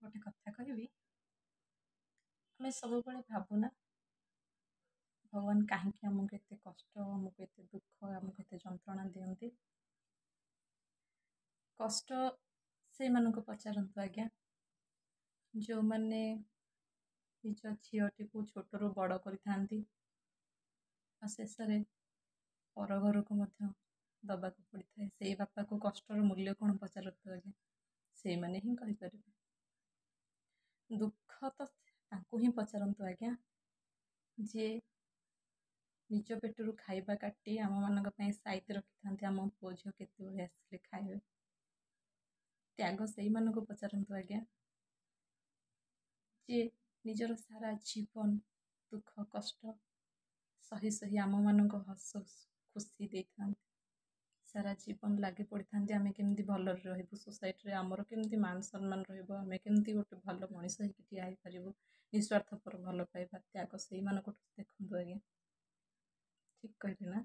ଗୋଟେ କଥା କହିବି, ଆମେ ସବୁବେଳେ ଭାବୁନା ଭଗବାନ କାହିଁକି ଆମକୁ ଏତେ କଷ୍ଟ, ଆମକୁ ଏତେ ଦୁଃଖ, ଆମକୁ ଏତେ ଯନ୍ତ୍ରଣା ଦିଅନ୍ତି। କଷ୍ଟ ସେଇମାନଙ୍କୁ ପଚାରନ୍ତୁ ଆଜ୍ଞା, ଯେଉଁମାନେ ନିଜ ଝିଅଟିକୁ ଛୋଟରୁ ବଡ଼ କରିଥାନ୍ତି ଆଉ ଶେଷରେ ପର ଘରକୁ ମଧ୍ୟ ଦବାକୁ ପଡ଼ିଥାଏ। ସେଇ ବାପାକୁ କଷ୍ଟର ମୂଲ୍ୟ କ'ଣ ପଚାରନ୍ତୁ ଆଜ୍ଞା, ସେଇମାନେ ହିଁ କହିପାରିବେ। ଦୁଃଖ ତ ତାଙ୍କୁ ହିଁ ପଚାରନ୍ତୁ ଆଜ୍ଞା, ଯିଏ ନିଜ ପେଟରୁ ଖାଇବା କାଟି ଆମମାନଙ୍କ ପାଇଁ ସାଇତି ରଖିଥାନ୍ତି, ଆମ ପୁଅ ଝିଅ କେତେବେଳେ ଆସିଲେ ଖାଇବେ। ତ୍ୟାଗ ସେଇମାନଙ୍କୁ ପଚାରନ୍ତୁ ଆଜ୍ଞା, ଯିଏ ନିଜର ସାରା ଜୀବନ ଦୁଃଖ କଷ୍ଟ ସହି ସହି ଆମମାନଙ୍କୁ ହସ ଖୁସି ଦେଇଥାନ୍ତି। ସାରା ଜୀବନ ଲାଗି ପଡ଼ିଥାନ୍ତି ଆମେ କେମିତି ଭଲରେ ରହିବୁ, ସୋସାଇଟିରେ ଆମର କେମିତି ମାନ ସମ୍ମାନ ରହିବ, ଆମେ କେମିତି ଗୋଟେ ଭଲ ମଣିଷ ହେଇକି ଠିଆ ହେଇପାରିବୁ, ନିଃସ୍ୱାର୍ଥପର ଭଲ ପାଇବା ତ୍ୟାଗ ସେଇମାନଙ୍କୁ ଦେଖନ୍ତୁ ଆଜ୍ଞା। ଠିକ୍ କହିଲି ନା?